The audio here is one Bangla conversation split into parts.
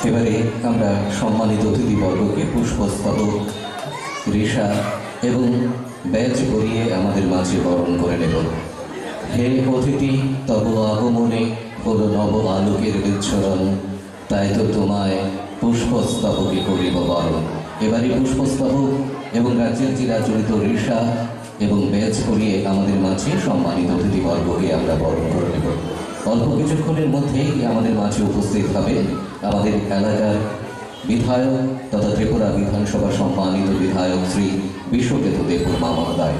এবারে আমরা সম্মানিত অতিথিবর্গকে পুষ্পস্তবক, রেশা এবং ব্যাজ পরিয়ে আমাদের মাঝে বরণ করে নেব। হে অতিথি, তব আগমনে হলো নব আলোকের বিচ্ছরণ, তাই তো তোমায় পুষ্পস্তবকে করিব বরণ। এবারে পুষ্পস্তবক এবং রাজ্যের চিরাচরিত রেশা এবং ব্যাজ পরিয়ে আমাদের মাঝে সম্মানিত অতিথিবর্গকে আমরা বরণ করে নেব। অল্প কিছুক্ষণের মধ্যেই আমাদের মাঝে উপস্থিত হবে আমাদের এলাকার বিধায়ক তথা ত্রিপুরা বিধানসভা সম্মানিত বিধায়ক শ্রী বিশ্বকেতু দেববর্মা মহোদয়।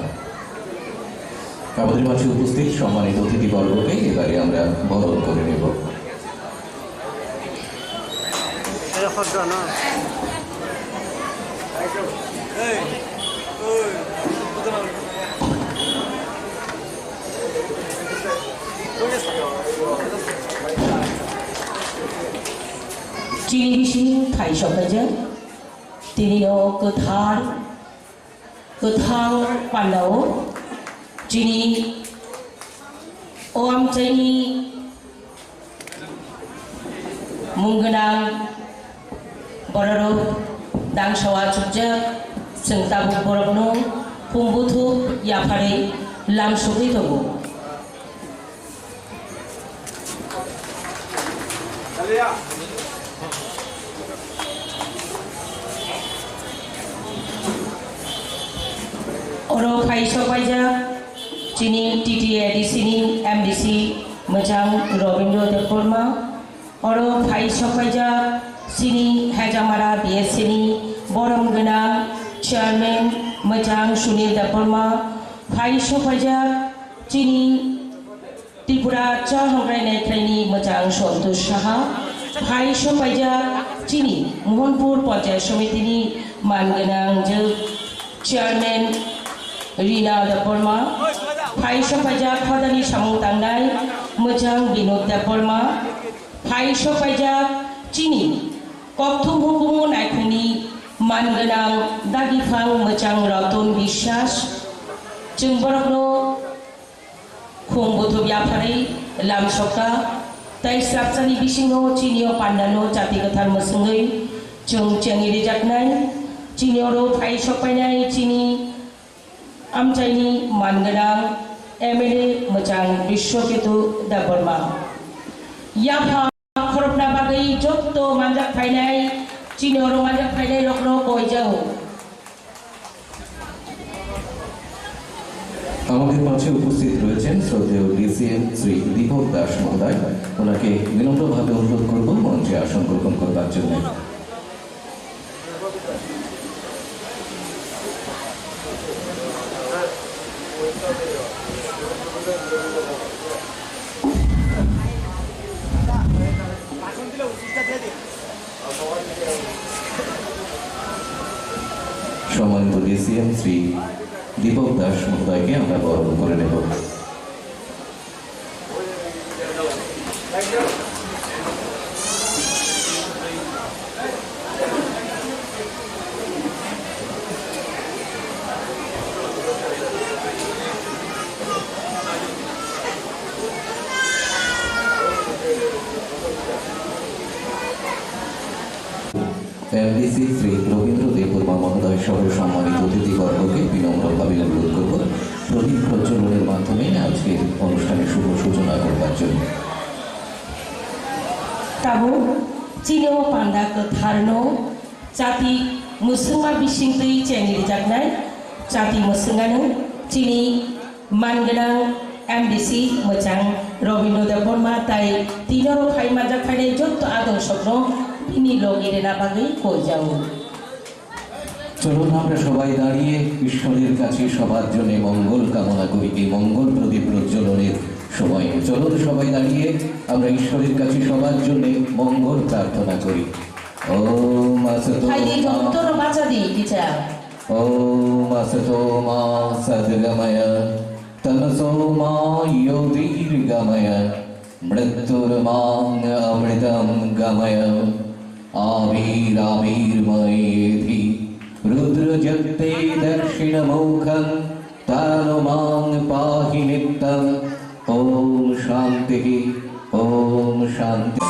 আমাদের মাঝে উপস্থিত সম্মানিত অতিথিবর্গকে এবারে আমরা বরণ করে নেব। Cili-bisi Kaisha Baja, Tinio Kothar, Kothang Pandao, Jini Om Chani Munganang Bororo, Dang Shawa Chukja, Sengtabu Borobno, Pumbutu, Yapare, Lam Sukitogo. Oro Kaisha Baja, Jini TTA Sini MDC Majang Robindro Deborma, Oro Kaisha Baja, Sini Hajamara BSini, Borom Gana, Chairman Majang Sunil Deborma, Kaisha Baja, Jini Tripura Chahongrai Trainee Majang Sontosh Saha, Kaisha Baja, Jini Mohanpur Panchayat Samitini Manganang Chairman Rina Deborma, Kaisha Baja Khadani Samung Tangnai, Majang Binod Deborma, Kaisha Baja Chini, Kokthum Hukumun Aikuni, Manganang Dagifang Majang Ratun Bishas, Jungborokno, Khungbutu Yapari, Lam Soka, Tai Sapsani Bisino, Chinio Pandano, Jatikathar Masungai, Jung Changi Rijaknai, Chinioro Kaisha Baja Chini, Amchani Manganang MLA Majang Bishoketu Deborma. Yapha Korobna Bagai Jokto Manjak Painai, Chinoro Manjak Painai Lokno Koijau. আমাদের মাঝে উপস্থিত রয়েছেন শ্রদ্ধেয় ডিসিএম শ্রী দীপক দাস মহোদয়। ওনাকে বিনম্রভাবে অনুরোধ করব মঞ্চে আসন গ্রহণ করবার জন্য। সম্মানিত ডিসিএম শ্রী দীপক দাস মহোদয়কে আমরা বরণ করে নেব। MDC শ্রী রবীন্দ্র দেববর্মা মহোদয় সহ সম্মানিত অতিথিবর্গকে বিনম্রভাবে অনুরোধ করব প্রদীপ প্রজ্বলনের মাধ্যমে আজকের অনুষ্ঠানের শুভ সূচনা করবার জন্য। Tabu Chinio Panda Kotharno, Jati Musungma Bishingtui Changi Rijaknai, Jati Musungano, Chini Manganang MDC Majang Robindro Deborma, Tai Tinoro Khai Majak Khai Jotto Adon Sokno, Ini Logire Nabagai Koijau. চলুন আমরা সবাই দাঁড়িয়ে ঈশ্বরের কাছে সবার জন্য মঙ্গল কামনা করি। এই মঙ্গল প্রদীপ প্রজ্বলনের সময়ে চলুন সবাই দাঁড়িয়ে আমরা ঈশ্বরের কাছে সবার জন্য মঙ্গল প্রার্থনা করি। ওম আসতো ওম আসতো মা সদ্গময় তমসো মা জ্যোতির্গময় মৃত্যুর্মাং অমৃতম গময় আবিরাবির্ময়েধি रुद्रजगते दक्षिणमुखं तानु मां पाहि नित्यम्। ॐ शान्तिः ॐ शान्तिः।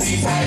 Let's go.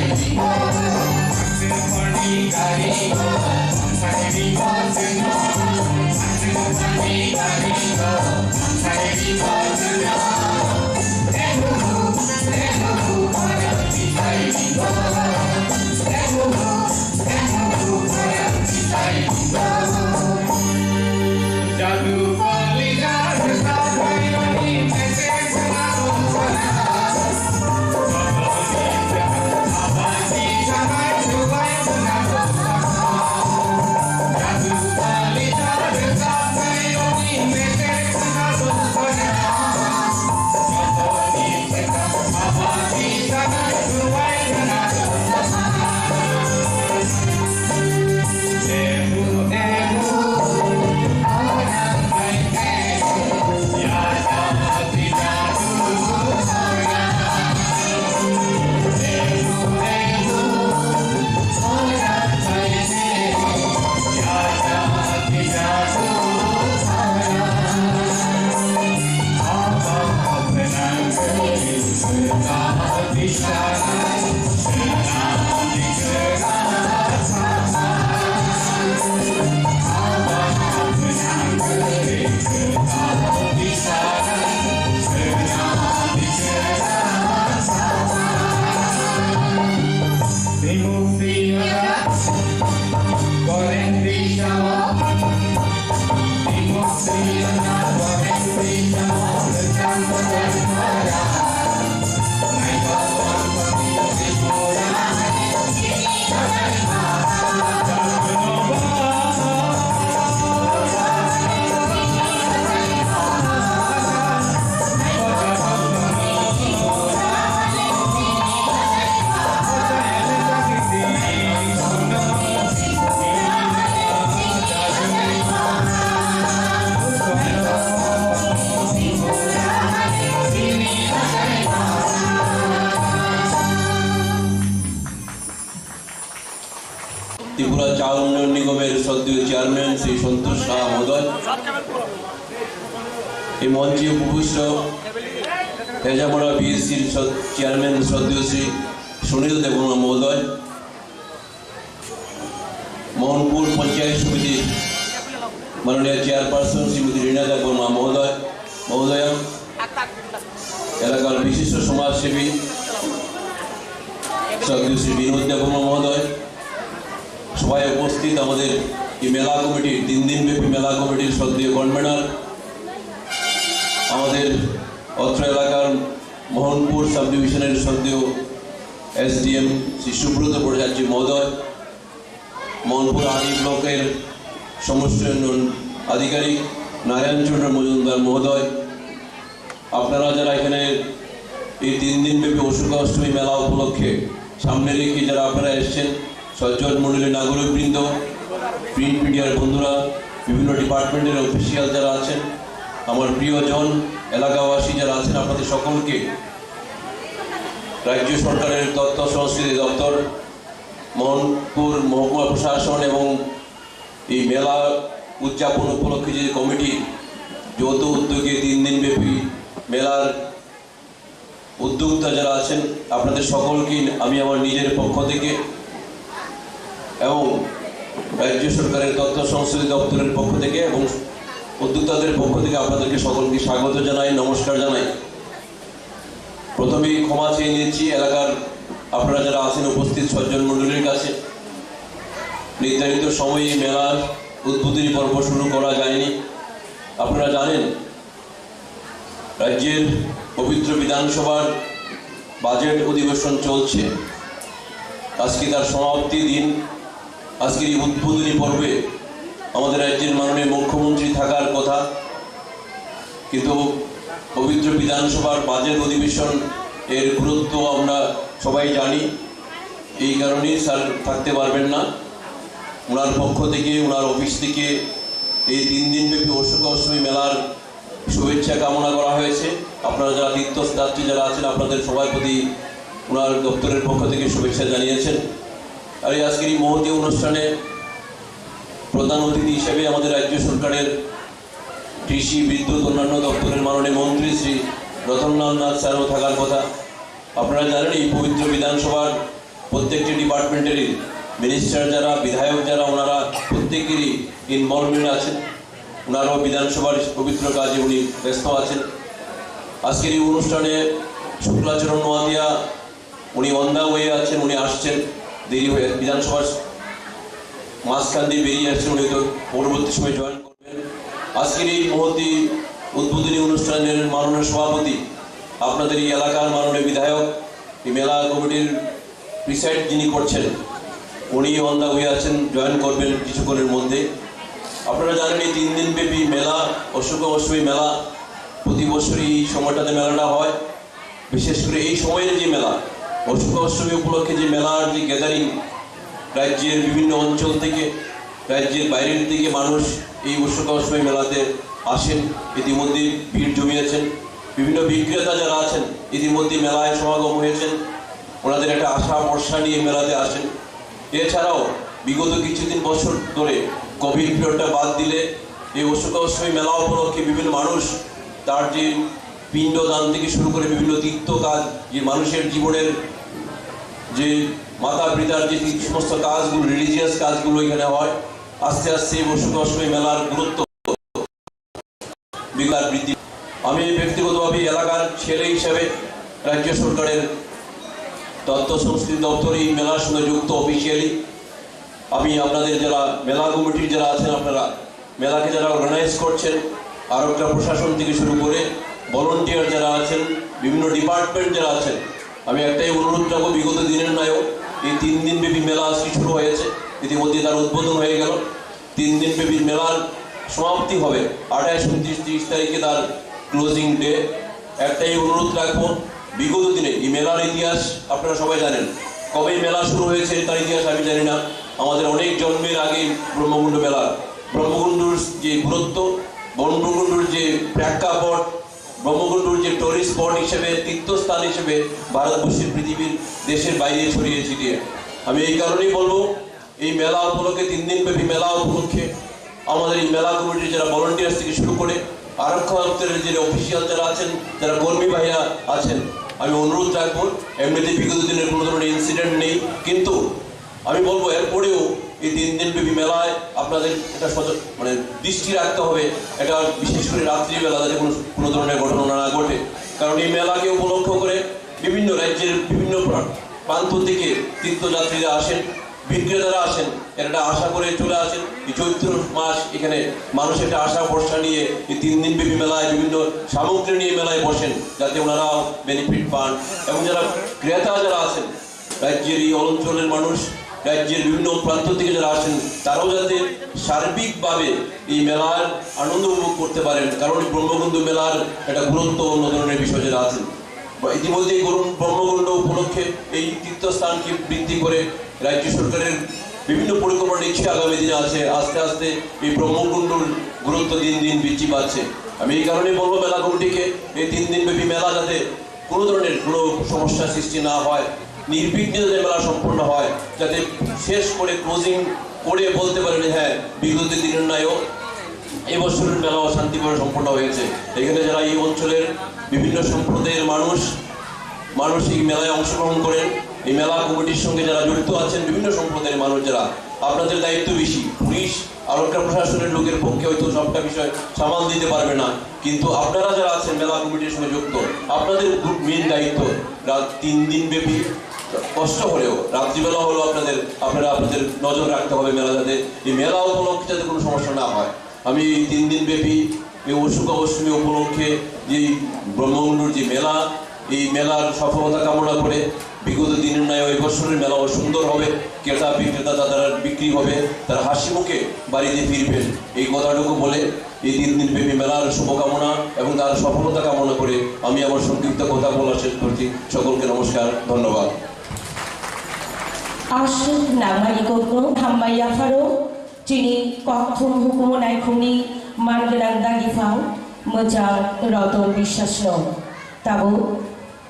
त्रिपुरा चाउल उन्नयन निगमेर सद्य चेयरमैन श्री सन्तोष शाह महोदय मंचे उपविष्ट हेजामोड़ा बीएससी चेयरमैन सद्य श्री सुनील देवबर्मा महोदय मोहनपुर पंचायत समिति माननीय चेयरपार्सन श्रीमती रीना देवबर्मा महोदय एलाकार विशिष्ट समाजसेवी सद्य श्री विनोद देवबर्मा महोदय सबाई उपस्थित मेला कमिटी 3 दिन व्यापी मेला कमिटिर सद्य कन्वेनर अत्र एलाकार मोहनपुर सब डिविजन सद्य एसडीएम श्री सुब्रत भट्टाचार्य महोदय मोहनपुर आनी ब्लॉकेर समष्टि उन्नयन आधिकारिक नारायण चंद्र मजुमदार महोदय आपनारा जरा एखाने 3 दिन व्यापी अशोकाष्टमी मेला उपलक्षे सामने रेखे जरा आपनारा एसेछेन सज्जन मंडली नागरिक बृंद प्रिंट मीडियार बंधुरा विभिन्न डिपार्टमेंटेर अफिसियाल जरा आछेन आमार प्रियजन एलाकावासी जरा आछेन आपनादेर सकलके राज्य सरकारेर तथ्य संस्कृति दफ्तर मोहनपुर महकुमा प्रशासन एवं ये मेला उद्यापन उपलक्षे जे कमिटी যৌথ উদ্যোগে 3 दिन ব্যাপী মেলার উদ্যোক্তা যারা আছেন আপনাদের সকলকে আমি আমার নিজের পক্ষ থেকে এবং রাজ্য সরকারের তথ্য সংস্কৃতি দপ্তরের পক্ষ থেকে এবং উদ্যোক্তাদের পক্ষ থেকে আপনাদেরকে সকলকে স্বাগত জানাই নমস্কার জানাই প্রথমেই ক্ষমা চেয়ে নিচ্ছি এলাকার আপনারা যারা আছেন উপস্থিত সজ্জন মণ্ডলীর কাছে নির্ধারিত সময়ে মেলার উদ্বোধনী পর্ব শুরু করা যায়নি আপনারা জানেন রাজ্যের পবিত্র বিধানসভার বাজেট অধিবেশন চলছে আজকে তার সমাপ্তি দিন আজকের এই উদ্বোধনী পর্বে আমাদের রাজ্যের মাননীয় মুখ্যমন্ত্রী থাকার কথা কিন্তু পবিত্র বিধানসভার বাজেট অধিবেশন এর গুরুত্ব আমরা সবাই জানি এই কারণেই স্যার থাকতে পারবেন না ওনার পক্ষ থেকে ওনার অফিস থেকে এই 3 दिन ব্যাপী অশোকাষ্টমী মেলার শুভেচ্ছা কামনা করা হয়েছে আপনারা যারা তীর্থযাত্রী যারা আছেন আপনাদের সবার প্রতি ওনার দপ্তরের পক্ষ থেকে শুভেচ্ছা জানিয়েছেন আর এই আজকের এই মহতী অনুষ্ঠানে প্রধান অতিথি হিসেবে আমাদের রাজ্য সরকারের কৃষি বিদ্যুৎ অন্যান্য দপ্তরের মাননীয় মন্ত্রী শ্রী রতনলাল নাথ স্যারও থাকার কথা আপনারা জানেন এই পবিত্র বিধানসভার প্রত্যেকটি ডিপার্টমেন্টেরই মিনিস্টার যারা, বিধায়ক যারা, ওনারা প্রত্যেকেরই ইনভলভমেন্ট আছেন। ওনারাও বিধানসভার পবিত্র কাজে উনি ব্যস্ত আছেন। আজকের এই অনুষ্ঠানে শুক্লাচরণ নোয়াদিয়া উনি অন দ্য ওয়ে আছেন, উনি আসছেন দেরি হয়ে, বিধানসভার মাঝখান দিয়ে বেরিয়ে আসছেন, উনি তো পরবর্তী সময় জয়েন করবেন। আজকের এই মহতি উদ্বোধনী অনুষ্ঠানের মাননীয় সভাপতি, আপনাদের এই এলাকার মাননীয় বিধায়ক, এই মেলা কমিটির প্রিসাইড যিনি করছেন, উনি অন দ্য ওয়ে আছেন, জয়েন করবেন কিছুক্ষণের মধ্যে। আপনারা জানেন এই 3 দিন ব্যাপী মেলা, অশুভ অষ্টমী মেলা, প্রতি বছরই এই সময়টাতে মেলাটা হয়। বিশেষ করে এই সময়ের যে মেলা, অশুভ অষ্টমী উপলক্ষে যে মেলার যে গ্যাদারিং, রাজ্যের বিভিন্ন অঞ্চল থেকে, রাজ্যের বাইরের থেকে মানুষ এই অশুভ অষ্টমী মেলাতে আসেন। ইতিমধ্যে ভিড় জমিয়েছেন, বিভিন্ন বিক্রেতা যারা আছেন ইতিমধ্যে মেলায় সমাগম হয়েছেন, ওনাদের একটা আশা ভরসা নিয়ে মেলাতে আসেন। এছাড়াও বিগত কিছুদিন বছর ধরে কোভিড পিরিয়ডটা বাদ দিলে এই অশুভ অষ্টমী মেলা উপলক্ষে বিভিন্ন মানুষ তার যে পিণ্ডদান থেকে শুরু করে বিভিন্ন তীর্থ কাজ, যে মানুষের জীবনের যে মাতা পিতার যে সমস্ত কাজগুলো, রিলিজিয়াস কাজগুলো এখানে হয়, আস্তে আস্তে এই অশুভ অষ্টমী মেলার গুরুত্ব বৃদ্ধি। আমি ব্যক্তিগতভাবে এলাকার ছেলে হিসাবে রাজ্য সরকারের তথ্য সংস্কৃতি দপ্তর এই মেলার সঙ্গে যুক্ত অফিসিয়ালি। আমি আপনাদের যারা মেলা কমিটির যারা আছেন, আপনারা মেলাকে যারা অর্গানাইজ করছেন, আরক্ষা প্রশাসন থেকে শুরু করে ভলেন্টিয়ার যারা আছেন, বিভিন্ন ডিপার্টমেন্ট যারা আছেন, আমি একটাই অনুরোধ রাখবো, বিগত দিনের ন্যায়ও এই 3 দিন ব্যাপী মেলা আজকে শুরু হয়েছে, ইতিমধ্যে তার উদ্বোধন হয়ে গেল। 3 দিন ব্যাপী মেলার সমাপ্তি হবে 28, 29, 30 তারিখে তার ক্লোজিং ডে। একটাই অনুরোধ রাখবো, বিগত দিনে এই মেলার ইতিহাস আপনারা সবাই জানেন, কবে মেলা শুরু হয়েছে তার ইতিহাস আমি জানি না। আমাদের অনেক জন্মের আগে ব্রহ্মকুণ্ড মেলা, ব্রহ্মকুণ্ডুর যে গুরুত্ব, ব্রহ্মকুণ্ডুর যে প্রেক্ষাপট, ব্রহ্মকুণ্ডুর যে টুরিস্ট স্পট হিসেবে, তীর্থস্থান হিসেবে ভারতবর্ষের, পৃথিবীর দেশের বাইরে ছড়িয়ে ছিটিয়ে। আমি এই কারণেই বলবো, এই মেলা উপলক্ষে 3 দিন ব্যাপী মেলা উপলক্ষে আমাদের এই মেলা কমিটির যারা ভলেন্টিয়ার্স থেকে শুরু করে আরক্ষা দপ্তরের যে অফিসিয়াল যারা আছেন, যারা কর্মী ভাইরা আছেন, আমি অনুরোধ রাখবো, এমনিতে বিগত দিনের কোনো ধরনের ইনসিডেন্ট নেই, কিন্তু আমি বলবো এরপরেও এই 3 দিন ব্যাপী মেলায় আপনাদের এটা মানে দৃষ্টি রাখতে হবে, এটা বিশেষ করে রাত্রিবেলা যাতে কোনো ধরনের ঘটনা না ঘটে। কারণ এই মেলাকে উপলক্ষ করে বিভিন্ন রাজ্যের বিভিন্ন প্রান্ত থেকে তীর্থযাত্রীরা আসেন, বিক্রেতারা আসেন, এটা আশা করে চলে আসেন। এই চৈত্র মাস এখানে মানুষ একটা আশা ভরসা নিয়ে এই 3 দিন ব্যাপী মেলায় বিভিন্ন সামগ্রী নিয়ে মেলায় বসেন, যাতে ওনারাও বেনিফিট পান। এবং যারা ক্রেতা যারা আছেন, রাজ্যের এই অঞ্চলের মানুষ, রাজ্যের বিভিন্ন প্রান্ত থেকে যারা আসেন, তারাও যাতে সার্বিকভাবে এই মেলার আনন্দ উপভোগ করতে পারেন। কারণ ব্রহ্মকুণ্ড মেলার একটা গুরুত্ব অন্য ধরনের বিষয় যারা আছেন, ইতিমধ্যে ব্রহ্মকুণ্ড উপলক্ষে এই তীর্থস্থানকে বৃদ্ধি করে রাজ্য সরকারের বিভিন্ন পরিকল্পনা নিচ্ছে, আগামী দিনে আছে। আস্তে আস্তে এই ব্রহ্মকুণ্ডর গুরুত্ব দিন দিন বৃদ্ধি পাচ্ছে। আমি এই কারণেই বলবো, মেলা কমিটিকে এই 3 দিন ব্যাপী মেলা যাতে কোনো ধরনের কোনো সমস্যার সৃষ্টি না হয়, নির্বিঘ্নে যাতে মেলা সম্পূর্ণ হয়, যাতে শেষ করে ক্লোজিং করে বলতে পারেন হ্যাঁ বিগত দিনের ন্যায়ও এবছরের মেলাও শান্তিপূর্ণ সম্পন্ন হয়েছে। এখানে যারা এই অঞ্চলের বিভিন্ন সম্প্রদায়ের মানুষ এই মেলায় অংশগ্রহণ করেন, এই মেলা কমিটির সঙ্গে যারা জড়িত আছেন, বিভিন্ন সম্প্রদায়ের মানুষ যারা, আপনাদের দায়িত্ব বেশি। পুলিশ, আরক্ষা প্রশাসনের লোকের পক্ষে হয়তো সবটা বিষয় সামাল দিতে পারবে না, কিন্তু আপনারা যারা আছেন মেলা কমিটির সঙ্গে যুক্ত, আপনাদের মেন দায়িত্ব 3 দিন ব্যাপী, কষ্ট হলেও রাত্রিবেলা হলেও আপনাদের নজর রাখতে হবে মেলা, যাতে এই মেলা উপলক্ষে যাতে কোনো সমস্যা না হয়। আমি এই 3 দিন ব্যাপী এই অশুভ অষ্টমী উপলক্ষে যে ব্রহ্মকুণ্ডুর যে মেলা, এই মেলার সফলতা কামনা করে বিগত দিনের ন্যায় ওই বছরের মেলাও সুন্দর হবে, ক্রেতা বিক্রেতা তারা বিক্রি হবে, তারা হাসি মুখে বাড়িতে ফিরবেন, এই কথাটুকু বলে এই 3 দিন ব্যাপী মেলার শুভকামনা এবং তার সফলতা কামনা করে আমি আমার সংক্ষিপ্ত কথা বলা শেষ করছি। সকলকে নমস্কার, ধন্যবাদ। Asyik namanya Gogo Hambaya Faro Cini Koktum Hukum Naikuni Manggelang Dagifang Mojang Rodon Bisasno Tabu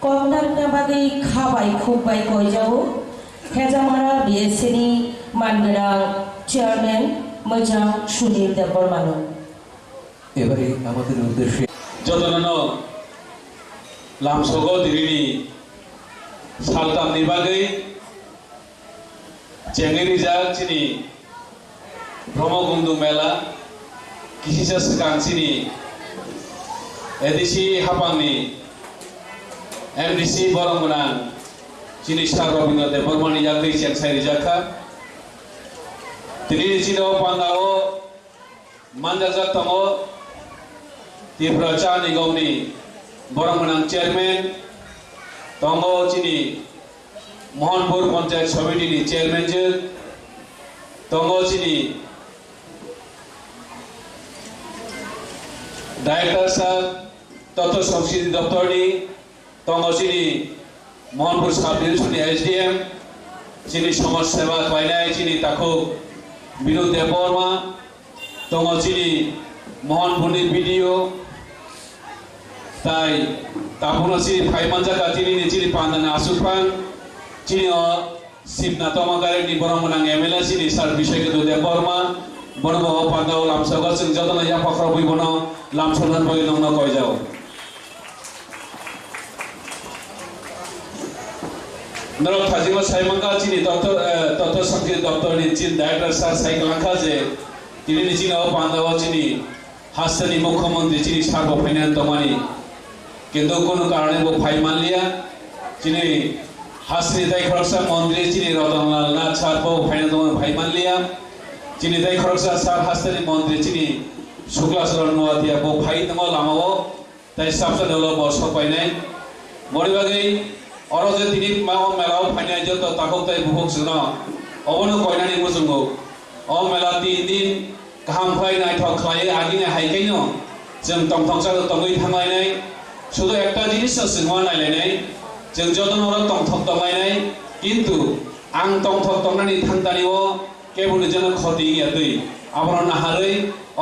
Koknak Nabagi Kabai Kubai Kojau Hezamara Biesini Manggelang Chairman Mojang Shudin Debormano এবারে আমাদের উদ্দেশ্যে যতনানো লামসগো দিরিনি সালতাম নিবাগৈ চেঙ্গেরি জাগ চিনি ব্রহ্মকুন্দু মেলা কিসিসা সিকাং চিনি এডিসি হাপাংনি এমডিসি বরংগনাং চিনি সার রবীন্দ্র দেববর্মানি জাগदै চেংসাইরি জাখা তিনি চিনো পান্দাও মানজাজাক তঙ্গো ত্রিপুরা চা নিগমনি বরংগনাং চেয়ারম্যান তঙ্গো চিনি মোহনপুর পঞ্চায়েত সমিতিনি চেয়ারম্যান যে তঙ্গো চিনি ডাইরেক্টর সাহেব তথ্য সংস্কৃতি দপ্তরনি তঙ্গো চিনি মোহনপুর সাব ডিভিশননি এসডিএম চিনি সমাজ সেবা খাইনাই চিনি তাকো বিনোদ দেববর্মা তঙ্গো চিনি মোহনপুরনি বিডিও তাই তাপুনো চিনি ফাইমানজাকা চিনি চিনি পান্দানা আসুফান চিনি শিবনা তমাগারেনি বরংগনাং এমএলএ চিনি সার বিষয়কেতু দেববর্মা বনবহ পান্দাও লামসাগা जों যতন ইয়াপাখরা বইবনো লামসলন বই নংনা কয় যাও নরক থাজিমা সাইমাঙ্গা চিনি তথ্য সংস্কৃতি দপ্তরনি চিন ডাইরেক্টর স্যার সাইকলাঙ্কা যে তিনি চিনি পান্দাও চিনি হাসনি মুখ্যমন্ত্রী চিনি সার্ব ফাইনান্স তমানি কিন্তু কোনো কারণে वो फाइ मानलिया चिनी हासनी दाई खरकसा मंत्री चिनी रतनलाल नाथ सार वो फाइनान्स तमानी फाइ मानलिया चिनी दाई खरकसा सार हासनी मंत्री चिनी शुक्ला चरण नुवातिया वो फाइ तंगो लामाओ ताई साबसा डेवलप वर्ष पाइनाय मरिबागै अरो जे तिनि माओ मेलाओ फाइनाय जो ताको ताई बुहक सुना अबनो कयनानि मुजुंगो अ मेला 3 दिन गाहाम फाइनाय थ खाय आगिने हाइकाइनो जों तंथंसा तंगै थांलायनाय শুধু একটা জিনিস সিনেমা নাইলাইনাই जों যতন হলো তংথক তংলাইনাই কিন্তু আং তংথক তংনানি থাংতানিও কেবল যেন ক্ষতি ইয়াदै আবার নাহাरै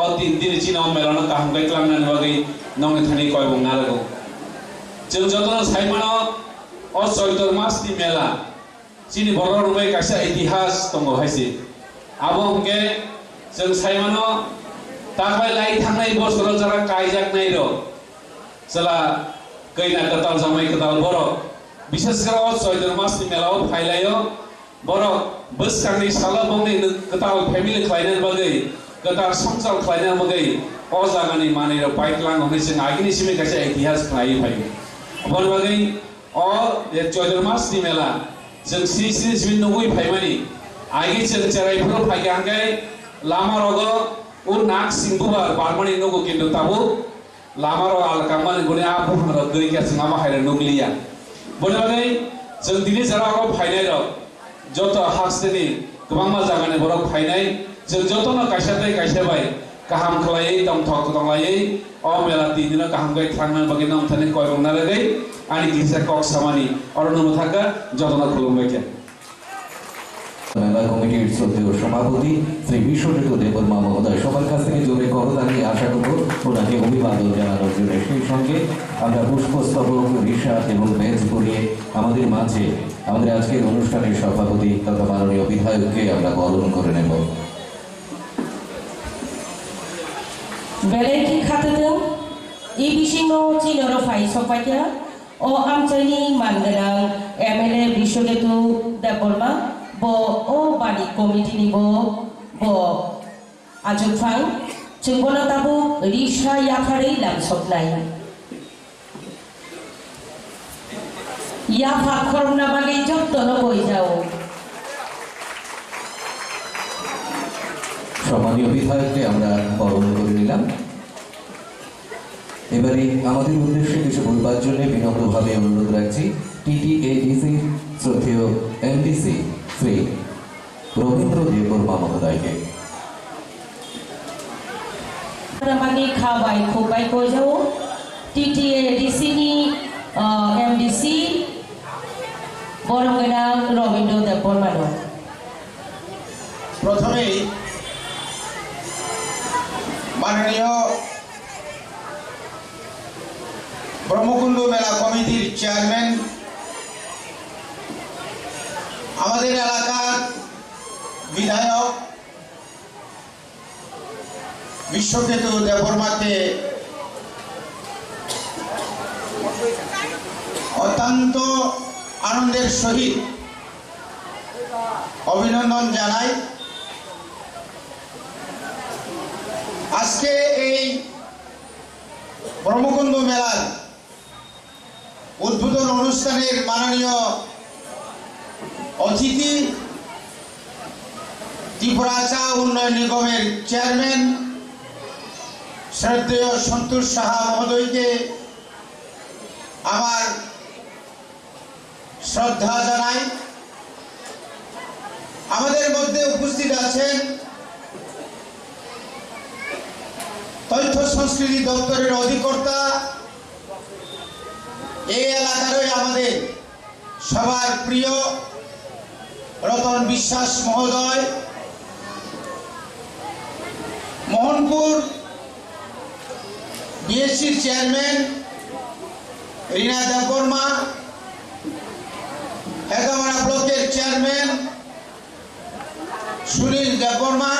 অ 3 দিন চিনাও মেলানো কাহামগাই ক্লাংনানি বাগै নংনি থানি কয়বং নালাগौ जों যতন সাইমানো অ চৈতর মাসনি মেলা চিনি বড় রুমে কাইসা ইতিহাস দङ হাইসি আবংকে जों সাইমানো তাকবাই লাই থাंनाय বছর যারা কাইজাক নাই র चला कैना कताल जामाई कताल बरो विशेष कर चैत्र मासनि मेलाव फाइलायो बरो बसखांनि साला बंनि कताल फेमिलि खायनाय बागै कताल संसार खायनाय बागै अ जागानि माने पाइटलां होनै जों आगिनि सिमे गासे इतिहास खाय फाय बन बागै अ चैत्र मासनि मेला जों श्री श्री जिन नगै फायमानि आगि जों चराइफोर फायगांगाय लामा रगो उ नाक सिंगुबार बारमानि नगो किन्तु ताबो लामारो आलकामान गुने आफोर गै क्या सिंगा बाहायनो नुगलिया बनेबागै जों दिनै जाराव फायनाय र जत हासनि गोबां मा जागानि बरक फायनाय जों जतनो कायसादै कायसाबाय गाहाम खलायै दंथक दंलायै अ मेला दिदिनो गाहाम गै थांना बागै नमथानि कयबंना लागै आनि गिसा कक सामानि अरनम थाका जतनो खुलुमबाय के মেলা কমিটির শ্রদ্ধেয় সভাপতি শ্রী বিশ্বজিৎ দেববর্মা মহোদয় সবার কাছ থেকে জোরে করতালি আশা করব ওনাকে অভিবাদন জানানোর জন্য সেই সঙ্গে আমরা পুষ্পস্তবক ঋষা এবং বেজ পরিয়ে আমাদের মাঝে আমাদের আজকের অনুষ্ঠানের সভাপতি তথা মাননীয় বিধায়ককে আমরা বরণ করে নেব বেলেকি খাতেদों ই বিশিনো চিনর ফাই সপাইয়া ও আমচাইনি মানগোनां MLA Biswajit Debbarma bo o bani komiti ni bo ajufang chungbono tabu risha yafarei lamsoknai yafa korna bagi jottono boi jao সম্মানীয় বিধায়ককে আমরা বরণ করে নিলাম এবারে আমাদের উদ্দেশ্যে কিছু বলবার জন্য বিনম্রভাবে অনুরোধ রাখছি টিটিএডিসি শ্রদ্ধেয় এমডিসি শ্রী রবীন্দ্র দেববর্মা মহোদয়কে Ramani khabai khobai ko jao TTADC ni MDC বরংগনাং Rabindra Debbarma প্রথমেই মাননীয় ব্রহ্মকুণ্ড মেলা কমিটির চেয়ারম্যান আমাদের এলাকার বিধায়ক বিশ্বকেতু দেববর্মাকে অত্যন্ত আনন্দের সহিত অভিনন্দন জানাই। আজকে এই ব্রহ্মকুণ্ড মেলার উদ্বোধন অনুষ্ঠানের মাননীয় অতিথি ত্রিপুরা চা উন্নয়ন নিগমের চেয়ারম্যান শ্রদ্ধেয় সন্তোষ সাহা মহোদয়কে আমার শ্রদ্ধা জানাই। আমাদের মধ্যে উপস্থিত আছেন তথ্য সংস্কৃতি দপ্তরের অধিকর্তা, এই এলাকারই আমাদের সবার প্রিয় রতন বিশ্বাস মহোদয়, মোহনপুর বিএসসির চেয়ারম্যান রীনা দেববর্মা, হেদামারা ব্লকের চেয়ারম্যান সুনীল দেববর্মা,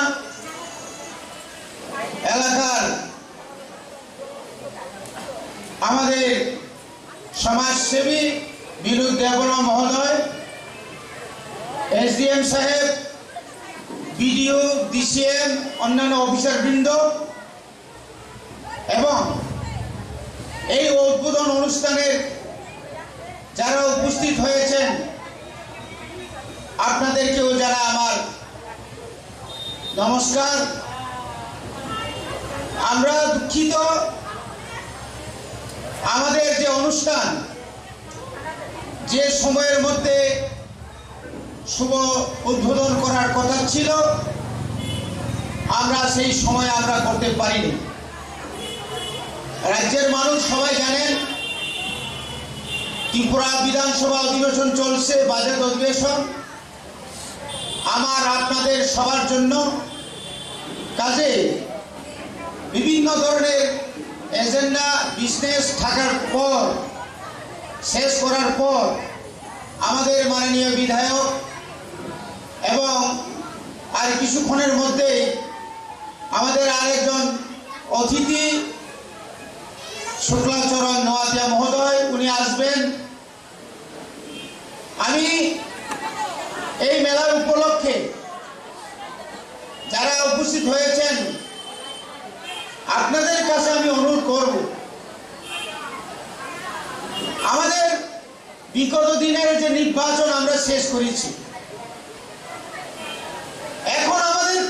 এলাকার আমাদের সমাজসেবী বিনোদ দেববর্মা মহোদয়, এসডিএম সাহেব, বিডিও, ডিসিএম, অন্যান্য অফিসারবৃন্দ এবং এই উদ্বোধন অনুষ্ঠানের যারা উপস্থিত হয়েছেন আপনাদেরকেও যারা আমার নমস্কার। আমরা দুঃখিত, আমাদের যে অনুষ্ঠান যে সময়ের মধ্যে শুভ উদ্বোধন করার কথা ছিল আমরা সেই সময় আমরা করতে পারিনি। রাজ্যের মানুষ সবাই জানেন ত্রিপুরা বিধানসভা অধিবেশন চলছে, বাজেট অধিবেশন। আমার আপনাদের সবার জন্য কাজে বিভিন্ন ধরনের এজেন্ডা বিজনেস থাকার পর শেষ করার পর আমাদের মাননীয় বিধায়ক এবং আর কিছুক্ষণের মধ্যে আমাদের আরেকজন অতিথি শুক্লাচরণ নোয়াতিয়া মহোদয় উনি আসবেন। আমি এই মেলার উপলক্ষে যারা উপস্থিত হয়েছেন আপনাদের কাছে আমি অনুরোধ করব, আমাদের বিগত দিনের যে নির্বাচন আমরা শেষ করেছি, এখন আমাদের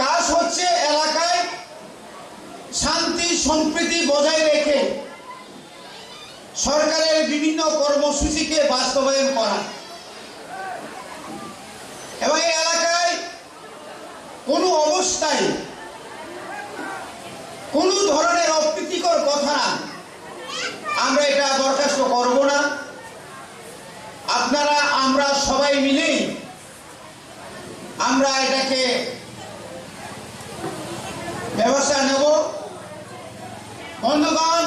কাজ হচ্ছে এলাকায় শান্তি সম্প্রীতি বজায় রেখে সরকারের বিভিন্ন কর্মসূচিকে বাস্তবায়ন করা এবং এই এলাকায় কোনো অবস্থায় কোনো ধরনের অপ্রীতিকর কথা আমরা এটা বরখাস্ত করব না। আপনারা আমরা সবাই মিলে আমরা এটাকে ব্যবস্থা নেব। বন্ধুগণ,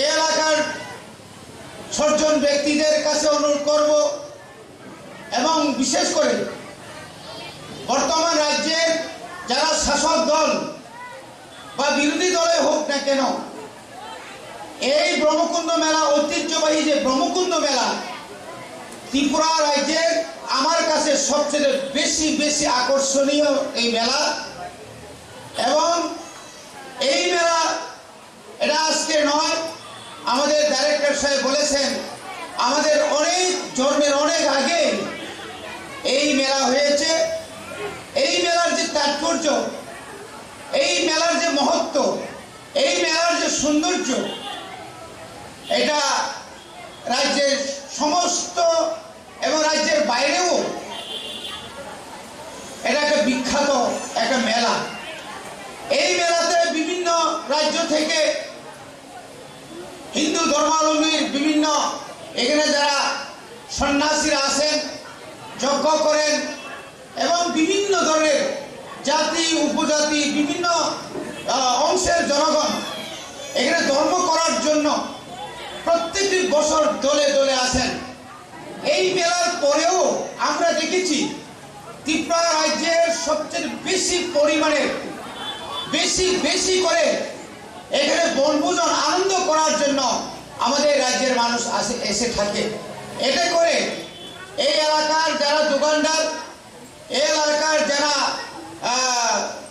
এই এলাকার সজ্জন ব্যক্তিদের কাছে অনুরোধ করব এবং বিশেষ করে বর্তমান রাজ্যের যারা শাসক দল বা বিরোধী দলে হোক না কেন, এই ব্রহ্মকুণ্ড মেলা ঐতিহ্যবাহী যে ব্রহ্মকুণ্ড মেলা ত্রিপুরা রাজ্যের আমার কাছে সবচেয়ে বেশি আকর্ষণীয় এই মেলা। এবং এই মেলা এটা আজকে নয়, আমাদের ডাইরেক্টর সাহেব বলেছেন আমাদের অনেক জন্মের অনেক আগে এই মেলা হয়েছে। এই মেলার যে তাৎপর্য, এই মেলার যে মহত্ব, এই মেলার যে সৌন্দর্য, এটা রাজ্যের সমস্ত এবং রাজ্যের বাইরেও এটা একটা বিখ্যাত একটা মেলা। এই মেলাতে বিভিন্ন রাজ্য থেকে হিন্দু ধর্মাবলম্বীর বিভিন্ন এখানে যারা সন্ন্যাসীরা আসেন, যজ্ঞ করেন এবং বিভিন্ন ধরনের জাতি উপজাতি বিভিন্ন অংশের জনগণ এখানে ধর্ম করার জন্য প্রত্যেকটি বছর দলে দলে আসেন। এই মেলার পরেও আমরা দেখেছি ত্রিপুরা রাজ্যের সবচেয়ে বেশি পরিমাণে বেশি করে এখানে বনভোজন আনন্দ করার জন্য আমাদের রাজ্যের মানুষ এসে থাকে। এতে করে এই এলাকার যারা দোকানদার,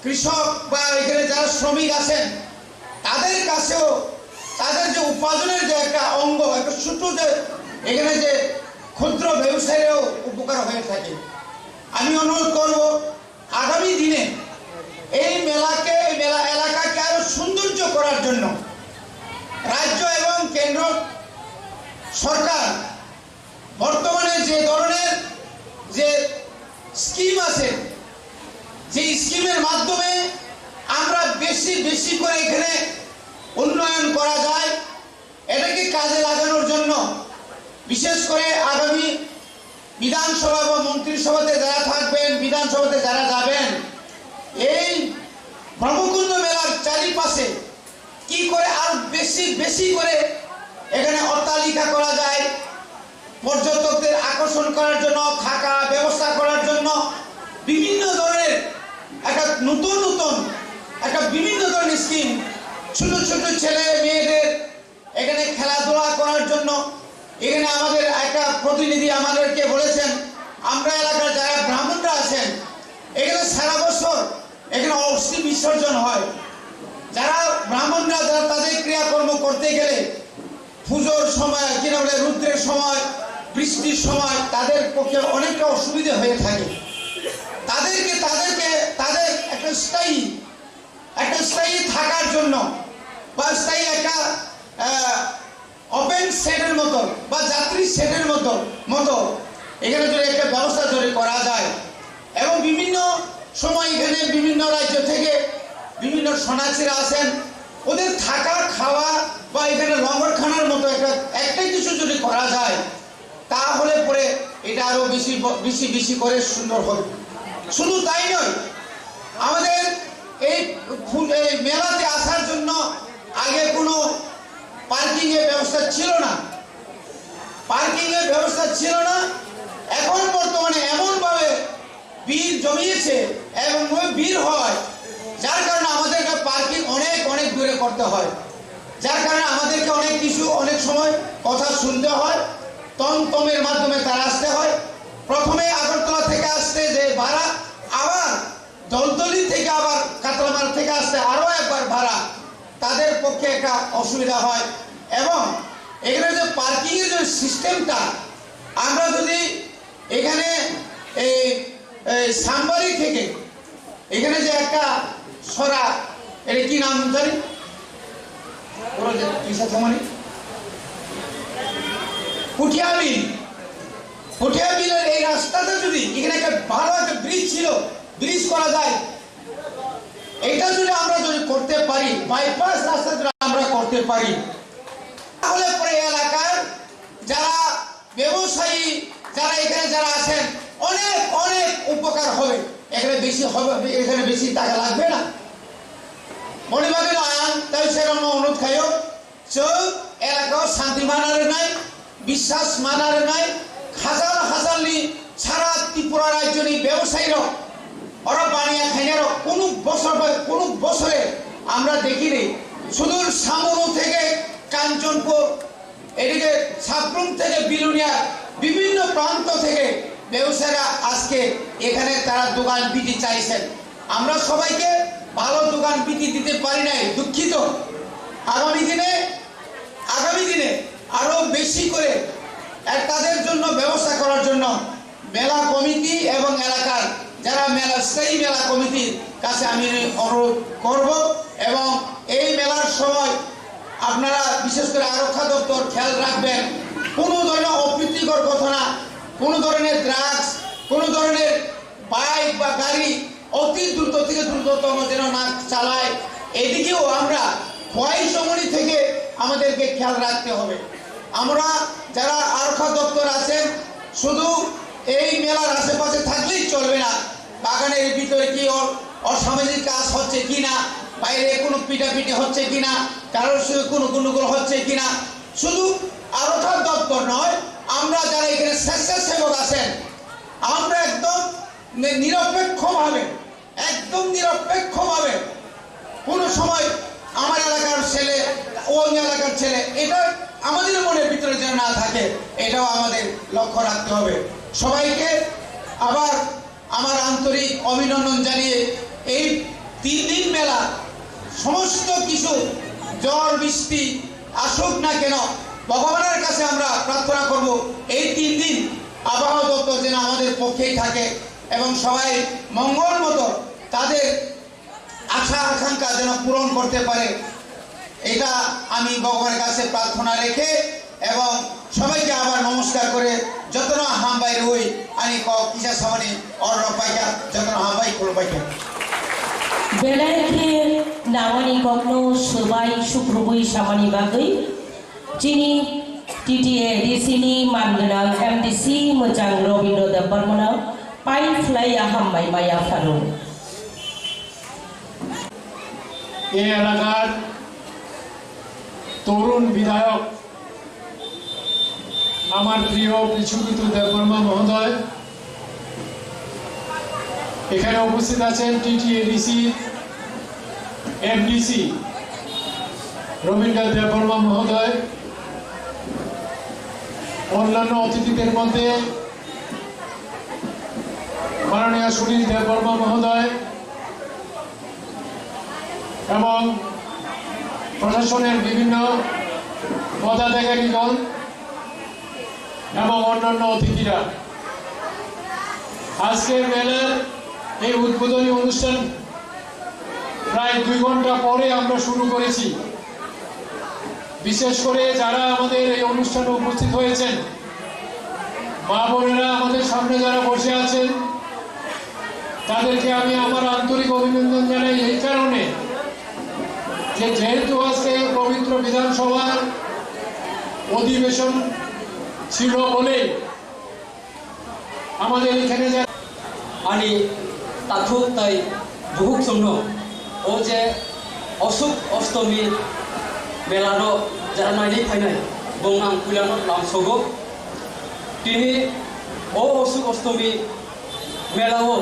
কৃষক বা এখানে যারা শ্রমিক আছেন তাদের কাছেও তাদের যে উপার্জনের যে একটা অঙ্গ, একটা ছোট যে এখানে যে ক্ষুদ্র ব্যবসায়ীরাও উপকার হয়ে থাকে। আমি অনুরোধ করব আগামী দিনে এই মেলাকে, এই মেলা এলাকাকে আরো সৌন্দর্য করার জন্য রাজ্য এবং কেন্দ্র সরকার বর্তমানে যে ধরনের যে স্কিম আছে, যে স্কিমের মাধ্যমে আমরা বেশি বেশি করে এখানে উন্নয়ন করা যায়, এটাকে কাজে লাগানোর জন্য বিশেষ করে আগামী বিধানসভা বা মন্ত্রিসভাতে যারা থাকবেন, বিধানসভাতে যারা যাবেন, এই ব্রহ্মকুণ্ড মেলার চারিপাশে কি করে আর বেশি বেশি করে এখানে অট্টালিকা করা যায়, পর্যটকদের আকর্ষণ করার জন্য থাকা ব্যবস্থা করার জন্য বিভিন্ন ধরনের একটা নতুন নতুন একটা বিভিন্ন ধরনের স্কিম, ছোট ছোট ছেলে মেয়েদের এখানে খেলাধুলা করার জন্য। এখানে আমাদের একটা প্রতিনিধি আমাদেরকে বলেছেন, আমরা এলাকার যারা ব্রাহ্মণরা আছেন এখানে সারা বছর এখানে অস্থি বিসর্জন হয়। যারা ব্রাহ্মণরা যারা তাদের ক্রিয়াকর্ম করতে গেলে পুজোর সময়, কিনা বলে রুদ্রের সময়, বৃষ্টির সময় তাদের পক্ষে অনেকটা অসুবিধা হয়ে থাকে। তাদের একটা স্থায়ী থাকার জন্য বা স্থায়ী একটা ওপেন শেডের মতো বা যাত্রী শেডের মতো এখানে যদি একটা ব্যবস্থা যদি করা যায়, এবং বিভিন্ন সময় এখানে বিভিন্ন রাজ্য থেকে বিভিন্ন সন্ন্যাসীরা আসেন, ওদের থাকা খাওয়া বা এখানে লঙ্গরখানার মতো একটাই কিছু যদি করা যায় তাহলে পরে এটা আরো বেশি বেশি করে সুন্দর হবে। শুধু তাই নয়, আমাদের এই মেলাতে আসার জন্য আগে কোনো পার্কিং এর ব্যবস্থা ছিল না। এখন বর্তমানে এমন ভাবে ভিড় জমিয়েছে এবং ভিড় হয়, যার কারণে আমাদেরকে পার্কিং অনেক দূরে করতে হয়, যার কারণে আমাদেরকে অনেক সময় কথা শুনতে হয়, টমটমের মাধ্যমে তারা আসতে হয়। প্রথমে আগরতলা থেকে আসতে যে ভাড়া, আবার দলদলি থেকে আবার কাতলামার থেকে আসতে আরো একবার ভাড়া, তাদের পক্ষে একটা অসুবিধা হয়। এবং এখানে যে পার্কিং এর যে সিস্টেমটা, আমরা যদি এখানে এই সামবাড়ি থেকে এখানে যে একটা সরা, এটা কি নাম জানি, পুঠিয়া বিলের এই রাস্তাটা যদি এখানে একটা ভালো একটা ব্রিজ করা যায়, এটা যদি আমরা করতে পারি, বাইপাস রাস্তা যদি আমরা করতে পারি, তাহলে পরে এলাকার যারা ব্যবসায়ী যারা এখানে যারা আছেন অনেক উপকার হবে। এখানে বেশি টাকা লাগবে না। মনিবাগের আইন তাই সেরকম অনুরোধ খাইও চোখ এলাকাও শান্তি মানার নাই, বিশ্বাস মানার নাই। হাজার সারা ত্রিপুরা রাজ্যের ব্যবসায়ীরা ওরা বানিয়ে খাইনারও কোনো বছরে আমরা দেখিনি। সুদূর সামরু থেকে কাঞ্চনপুর, এদিকে সাবরুম থেকে বিলুনিয়া, বিভিন্ন প্রান্ত থেকে ব্যবসায়ীরা আজকে এখানে তারা দোকান বিটি চাইছেন। আমরা সবাইকে ভালো দোকান বিটি দিতে পারি নাই, দুঃখিত। আগামী দিনে আরো বেশি করে তাদের জন্য ব্যবস্থা করার জন্য মেলা কমিটি এবং এলাকার যারা সেই মেলা কমিটির কাছে আমি অনুরোধ করব। এবং এই মেলার সময় আপনারা বিশেষ করে আরক্ষা দপ্তর খেয়াল রাখবেন, কোনো ধরনের অপ্রীতিকর ঘটনা, কোনো ধরনের ড্রাগস, কোনো ধরনের বাইক বা গাড়ি অতি দ্রুত থেকে দ্রুততম যেন না চালায়। এদিকেও আমরা বয়সমণি থেকে আমাদেরকে খেয়াল রাখতে হবে। আমরা যারা আরক্ষা দপ্তর আছেন শুধু এই মেলার আশেপাশে থাকলেই চলবে না, বাগানের ভিতরে কি অসামাজিক কাজ হচ্ছে কিনা, বাইরে কোনো পিটাপিটি হচ্ছে কিনা, কারোর সঙ্গে কোনো গন্ডগোল হচ্ছে কিনা, শুধু আরক্ষা দপ্তর নয়, আমরা যারা এখানে স্বেচ্ছাসেবক আছেন আমরা একদম নিরপেক্ষভাবে কোনো সময় আমার এলাকার ছেলে অন্য এলাকার ছেলে এটা আমাদের মনের ভিতরে যেন না থাকে, এটাও আমাদের লক্ষ্য রাখতে হবে। সবাইকে আবার আমার আন্তরিক অভিনন্দন জানিয়ে এই 3 দিন মেলা সমস্ত কিছু ঝড় বৃষ্টি আসুক না কেন ভগবানের কাছে আমরা প্রার্থনা করব এই 3 দিন আবহাওয়া দপ্তর যেন আমাদের পক্ষেই থাকে এবং সবাই মঙ্গল মতো তাদের আশা আকাঙ্ক্ষা যেন পূরণ করতে পারে এটা আমি ভগবানের কাছে প্রার্থনা রেখে এবং সবাইকে আবার নমস্কার করে যতন হামবাই রই আনি কিসা সামনে অর্ণ পাইকা যতন হামবাই কুলো পাইকা बेलायथे नामानि गग्नो सुबाय सुप्रभुय सामानि बागै चिनि टिटिए डिसिनि मानगोनां एमडिसि मोजां रबीन्द्र देव बर्मना पाइ फ्लाइ हामबाय माया फालो এই এলাকার তরুণ বিধায়ক আমার প্রিয় পিছুকিতু দেববর্মা মহোদয় এখানে উপস্থিত আছেন টিটিএডিসি এফডিসি রবীন্দ্র দেববর্মা মহোদয় অন্যান্য অতিথিদের মধ্যে মাননীয় সুনীল দেববর্মা মহোদয় এবং প্রশাসনের বিভিন্ন পদাধিকারীগণ এবং অন্যান্য অতিথিরা আজকের মেলার এই উদ্বোধনী অনুষ্ঠান প্রায় 2 ঘন্টা পরে আমরা শুরু করেছি বিশেষ করে যারা আমাদের এই অনুষ্ঠানে উপস্থিত হয়েছেন মা বোনেরা আমাদের সামনে যারা বসে আছেন তাদেরকে আমি আমার আন্তরিক অভিনন্দন জানাই এই কারণে যে যেহেতু আজকে পবিত্র বিধানসভার অধিবেশন ছিল বলে আমাদের এখানে आणि ताथुक ताई बुहुक समनो ओ जे अशुक अष्टमी मेलानो जरा नायनि फायनाय बंगां कुलानो लामसगो तिनि ओ अशुक अष्टमी मेलाओ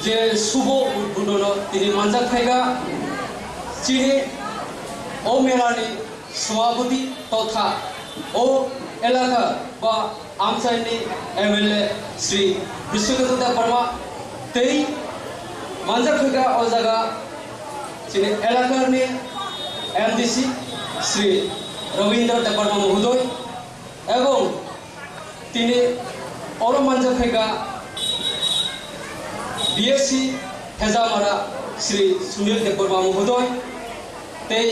जे शुभ उद्बोधन तिनि मानजाक फायगा चिनि ओ मेलानि सभापति तथा ओ एलाका बा आमसाइनि एमएलए श्री विश्वकर्मा देबबर्मा तै मानजाक फायगा ओ जागा चिनि एलाकानि एमडीसी श्री रवीन्द्र देबबर्मा महोदय एवं तिनि और मानजाक फायगा बीएससी हेजामारा श्री सुनील देबबर्मा महोदय तै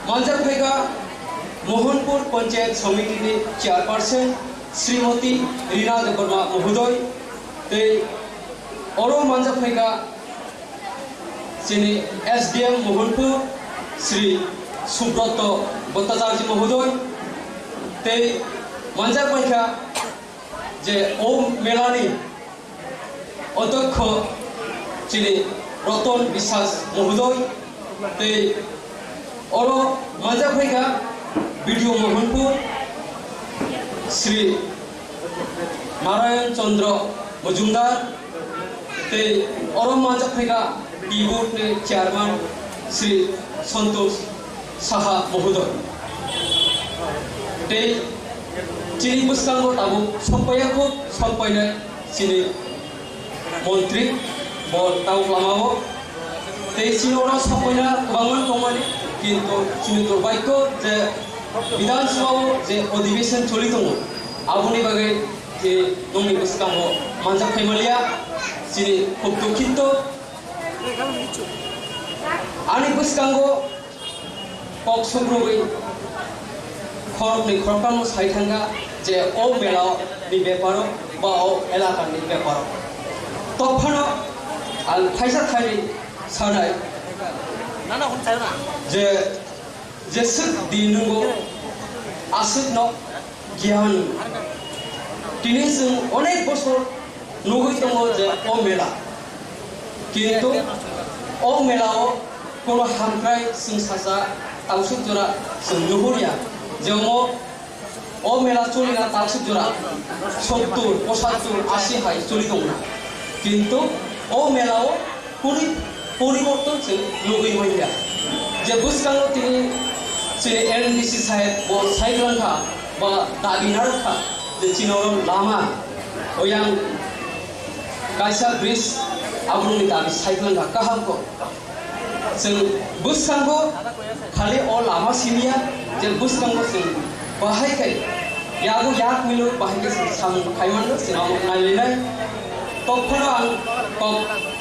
मानजाक फायगा मोहनपुर पंचायत समिति चेयरपर्सन श्रीमती रीना देबबर्मा महोदय तै और मानजाक फायगा चिनि एसडीएम मोहनपुर श्री सुब्रत भट्टाचार्य महोदय तै मानजाक फायगा जे ओ मेलानि अध्यक्ष चिनि रतन विश्वास महोदय तै और मानजाक फायगा बीडीओ मोहनपुर श्री नारायण चंद्र मजुमदार ते और मानजाक फायगा टी बोर्ड ने चेयरमैन श्री संतोष साहा महोदय ते चिनि बुस्कांगो ताबो सपयाखौ सपयनाय चिनि मंत्री बर ताव लामावो ते चिनि और सपयना गोबांमोन दंमानि किन्तु चिनि दुर्भाग्य जे विधानसभाओ जे अधिवेशन चलि दङ आबुनि बागै जे नंनि बुस्कांगो मानजाक फायमालिया चिनि खुब दुखित आनि बुस्कांगो कक सग्रबै खरबनि खरफाम सायथांगा जे ओ मेलाव नि बेपार बा ओ एलाकानि बेपार तफानो आं थाइसा थाइनि सानाय जे जेसुक दिनुगो आसुक न गियान दिनै जों अनेक बছर नुबाय दङ जे ओ मेला किन्तु ओ मेलाव कोनो हामख्राय जों साजा दाउसुक जरा जों नुहुरिया जों ओ मेला चलिना दाउसुक जरा 70 75 80 हाय चलि दङ किन्तु ओ मेलाव परिवर्तन जों नुबाय जे बुस्कांगो तिनि चिनि एनडीसी साहेब बो साइक्लांखा बा दाबिनारखा जे चिनोरम लामा ओयां कायसा ब्रिज आबुंनि दाबि सायख'नांगौ गाहामखौ जों बुसखांगौ खालि अ लामा सिनिया जे बुसखांगौ जों बाहायखाय यागो याक मिलो बाहायखाय जों साम खायमानो जों नायलायनाय तखनो आं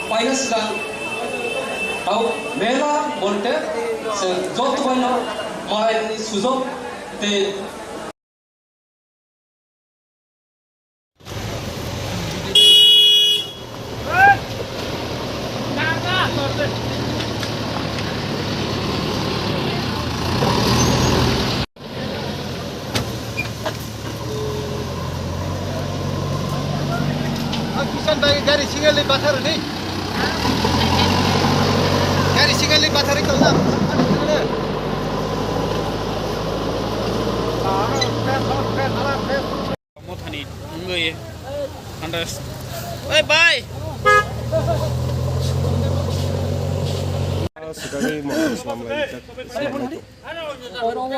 पायना सिगां आव मेला बलते जों जतबायनो मालायनि सुजग ते किसान भाइ गाडी सिँगैले बाथार नि गाडी सिँगैले बाथार कल्ला Mothani ngai andas oi bye अराव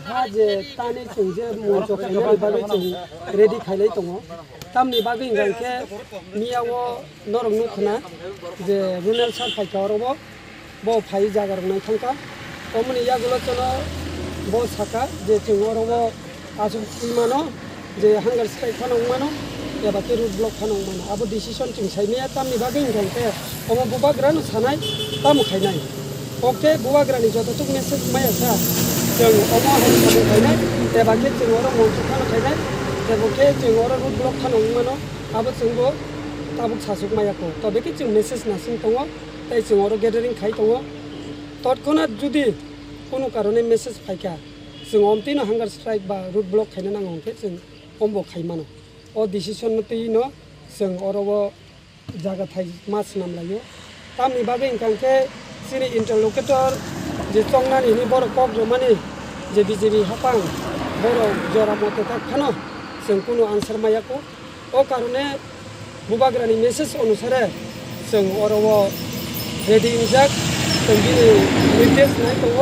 हाजे ताने चंजे मोनजो खायनाय बागै जों रेडि खायनाय दङ तामनि बागै गायखे मियाव नरम नुखना जे रुनेल सान फाइकावराव बो फाइ जागारनाय थांका अमनि यागुलो चनो बो साका जे जों अराव आजु इमानो जे हांगार स्ट्राइक खानांमानो एबा के रुट ब्लक खानांमानो आबो डिसिसन जों साइनाया तामनि बागै गायखे अमो बुबाग्रान सानाय ताम खायनाय ओके बुबाग्रानि जतथुक मेसेज मायासा जों अमा हाय खायनाय एबा के जों अराव मोनसे खाना खायनाय एबा के जों अराव रुट ब्लक खानांमानो आबो जोंबो ताबुक सासुक मायाखौ तबे के जों मेसेज नासिं दङ ताइ जों अराव गेदारिं खाय दङ तत्क्षणात जुदि कोनो कारणे मेसेज फायका जों अमतिनो हांगार स्ट्राइक बा रुट ब्लक खायनो नांगौ के जों अम्बो खायमानो अ डिसिसन नतैनो जों अराव जागा थाइ मास नाम लायो तामनि बागै इंकांके सिनि इंटरलोकेटर जे चंनानि नि बर कक जमानि जे बिजेपि हापां बर जरा मते थाखानो जों कोनो आन्सार मायाको अ कारणे बुबाग्रानि मेसेज अनुसारे जों अराव रेडि इंजाक जों बिनि निर्देश नाय दङ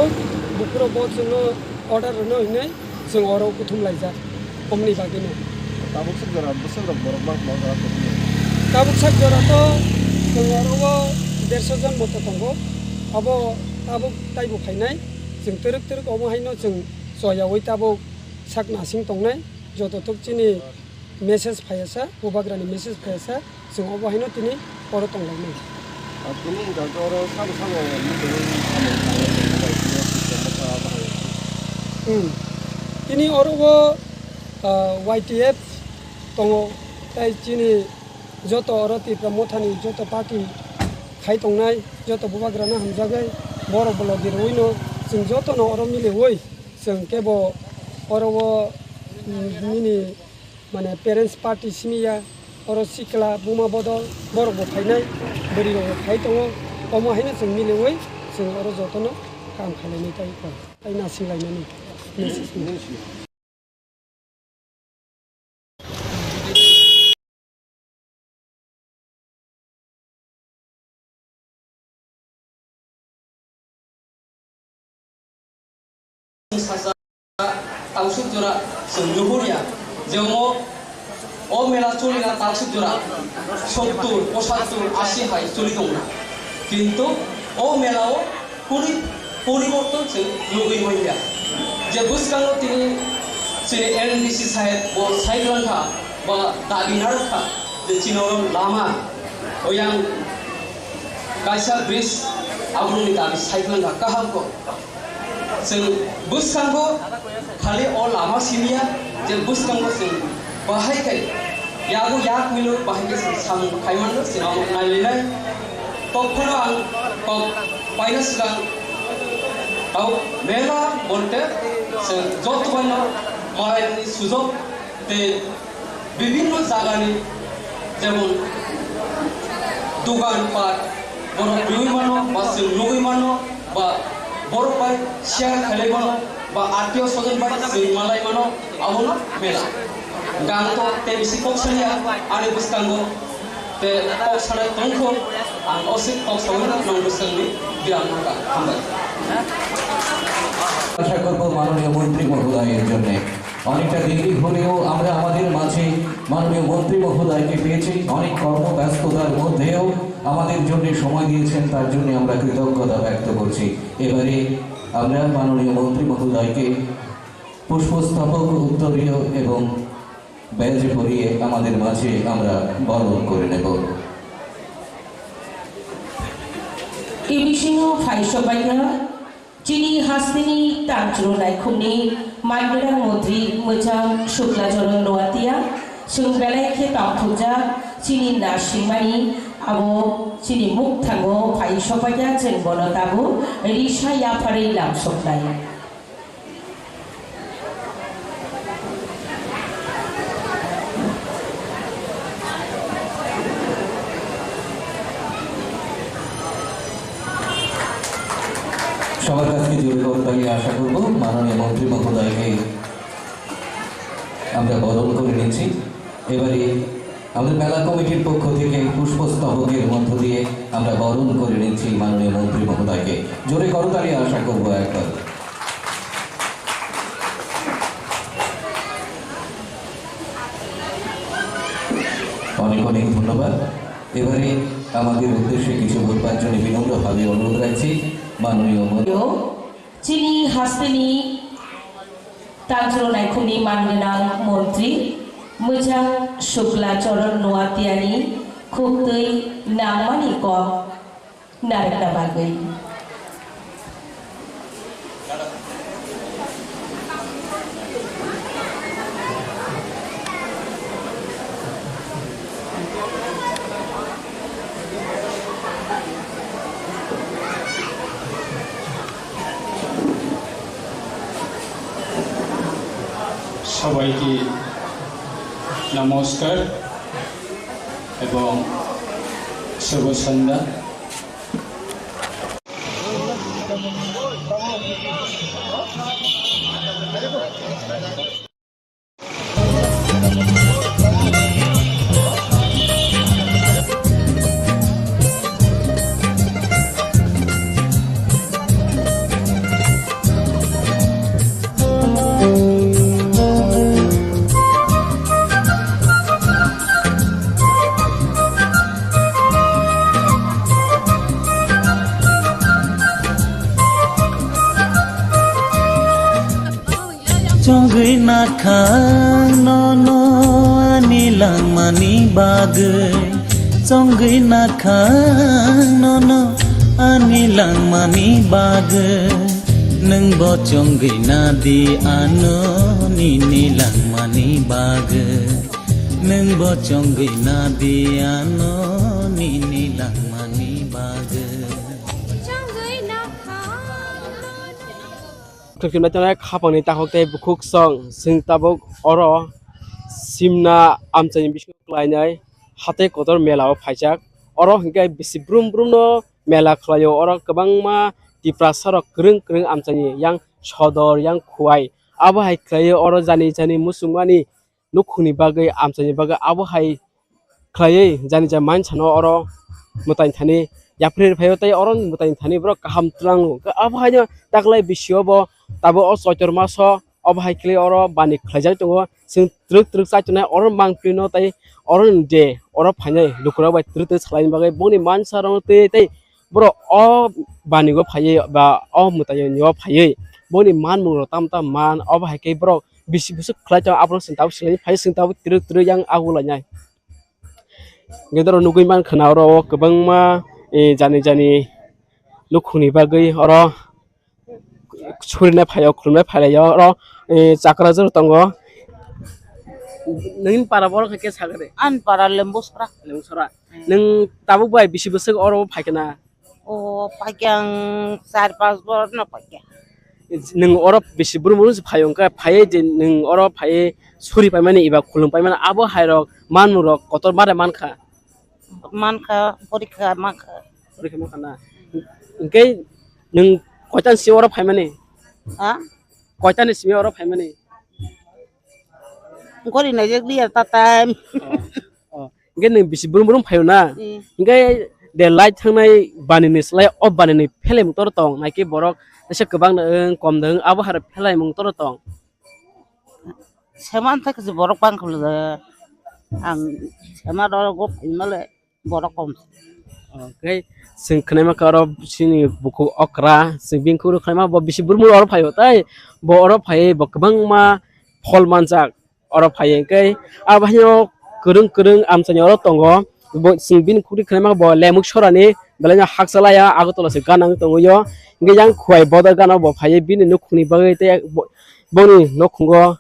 बुकुरो बजनो अर्डार होनो होनै जों अराव बुथुम लायजा हमनि बागैनो ताबुक सगरा बोसोर बरक मा ताबुक सगराथ' जों अराव 150 जन मते दङ अब ताबुक ताइबु खायनाय जों तरक तरक अमहायनो जों जयावै ताबुक साक नासिं दंनाय जतथुक चिनि मेसेज फायसा बुबाग्रानि मेसेज फायसा जों अबहायनो तिनि अर तंलायनाय आपुनि गाजर साब साबो तिनि अरव YTF दङ ताइ चिनि जत अरतिफ्रा मथानि जत पार्टी खाय दंनाय जत बुबाग्राना हामजागै बर ब्लगिरवैनो जों जतनो अर मिलिवै जों केबो अरव मिनि माने पेरेंट्स पार्टी सिमिया अर सिक्ला बुमा बदल बर बखायनाय बोरिरो खाय दङ अमहायनो जों मिलिवै जों अर जतनो काम खालायनाय ताइ नासिंलायनानै मेसेज सासा ताउसुक जरा जों नुहुरिया जोङो अ मेला चलिना ताउसुक जरा 70 75 80 हाय चलि दंना किन्तु अ मेलाव कुनि परिवर्तन जों नुगै मोनलिया जे बुसखाङो तिनि जे एनडिसि साहेब ब साइलांखा बा दाबिनारखा जे चिनरम लामा ओयां कायसा ब्रिज आबुंनि दाबि साइलांखा गाहामखौ जों बुसखांगौ खालि अ लामा सिनिया जे बुसखांगौ जों बाहायखाय यागो याक मिलो बाहायखाय जों साम खायमानो जों नायलायनाय तखनो आं पायना सिगां आव मेला बलते जों जतबायनो मालायनि सुजग ते বিভিন্ন জায়গাनि যেমন দোকানপাট বড় লুইমানো বা जों लुगैमानो बा बर' बाय शेयर खालायमानो बा आत्मीय स्वजन बाय जों मालायमानो आवनो मेला गांतो ते बिसि कक्सलिया आरो बुसखांगौ ते कक्सनाय दंखौ आं असे कक्सआवनो नं बुसखांनि बिरामनांगा हामबाय আশা করব মাননীয় মন্ত্রী মহোদয়ের জন্য অনেকটা দেরি হলেও আমরা আমাদের মাঝে মাননীয় মন্ত্রী মহোদয়কে পেয়েছি অনেক কর্মব্যস্ততার মধ্যেও আমাদের জন্য সময় দিয়েছেন তার জন্য আমরা কৃতজ্ঞতা ব্যক্ত করছি। এবারে আমরা মাননীয় মন্ত্রী মহোদয়কে পুষ্পস্তবক উত্তরীয় এবং ব্যাজ পরিয়ে আমাদের মাঝে আমরা বরণ করে নেব। ইবিসিনো ফাইসবাইয়া চিনি হাসদিনী তাঞ্চুর নাইখুমনি মানগেরাं মন্ত্রী মোজাं শুক্লাচরণ নোয়াতিয়া जों बेलायखे तावथुजा चिनि नारसिंमानि आबो चिनि मुख थांगो फाइसबाइया जों बनताबो रिसा याफारै लामसबनाय সবার কাছে জোরে করতালি আশা করব। মাননীয় মন্ত্রী মহোদয়কে আমরা বরণ করে নিচ্ছি। এবারে আমাদের মেলা কমিটির পক্ষ থেকে পুষ্পস্তবকের মধ্য দিয়ে আমরা বরণ করে নিচ্ছি মাননীয় মন্ত্রী মহোদয়কে। জোরে করতালি আশা করব একবার। অনেক অনেক ধন্যবাদ। এবারে আমাদের উদ্দেশ্যে কিছু বলবার জন্য বিনম্রভাবে অনুরোধ রাখছি মাননীয় চিনি হাসদিনী तांचुर नायखुमनि मानगोनां मन्त्री मोजां शुक्लाचरण नोवातियानि खुबदै नांमानि कम नारेंना बागै সবাইকে নমস্কার এবং শুভ সন্ধ্যা। Congoi nakang nono anilang mani bagay Congoi nakang nono anilang mani bagay Nang bo congoi na di ano ninilang mani bagay Nang bo congoi na di ano ninilang mani bagay Kekimna tanai khapangni tahokte bukhuk song sing tabok oro simna amchani bisku klainai hate kotor melao phaijak oro hingkai bisi brum brum no mela khlaio oro kwbangma tiprasarok krung krung amchani yang sodor yang khuai abo hai khlaio oro jani jani musungmani nukhuni bagai amchani bagai abo hai khlaiei jani ja manchano oro mutain thani yaprir phayo tai oro mutain thani bro kaham trang abo hai taklai bisio bo tabo o soitor maso obhai kle oro bani khlaijak tongo sing truk truk saitone oro mangplino tai oro de oro phainai lukura bai truk truk chlain bagai boni mansarong te tai bro o bani go phaiye ba o mutai nyo phaiye boni man mungro tam tam man obhai ke bro bisi bisu khlaijak abro sing taw silai phai sing taw truk truk yang agulanyai gedoro nugui man khana oro kwbangma jani jani lukhuni bagai oro Surina phayo khulmai phalayo ro chakra jor tongo nang para bor ke sagare an para lembusra nang tabu bai bisi bosek oro phaikena o pakyang 4-5 bor na pakya nang oro bisi burmun phayong ka phaye je nang oro phaye suri paimani iba khulum paimani abo hairok manmurok kotor mare manka porikha makha na ingkai nang koitan si oro phaimani ha koitan si oro phaimani ngori na jeg dia tatam ingkai nang bisi burum phayo na ingkai de light thangnai bani ni slai of bani ni phelai mung tor tong naiki borok ese kwbang kom dang abo har phelai mung tor tong seman thak je borok bang khul ang sema ro go imale borok kom cái sinh khné mà caro xin buku okra sinh bing kuru khné mà bo bisi burmul oro phayo tai bo oro phai bo kabang ma phol manjak oro phai cái abahyo kurung amsanya oro tongo bo sinh bin kuri khné ma bo lemuk sorani belanya hak salaya agotola se ganang tongo yo nge yang khwai boda gana bo phai bin nukhni bagai te boni nokhungo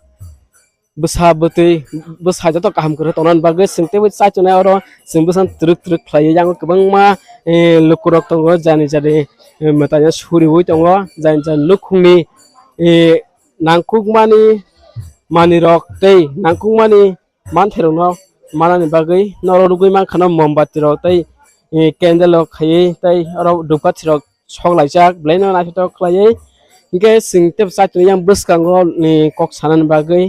besa beti besa jato kaham kuru tonan bagai singte wit sa chuna oro sing besan truk khlai yang kabang ma lukurok tongo jani jani matanya suri hui tongo jan jan lukhungni nangkukmani manirok tei nangkukmani mantherongno manani bagai noro rugui man khana mombati rok tei candle rok khai tei oro dupati rok soklaijak blaino naito khlai ge singte sa chuna yang buskango ni kok sanan bagai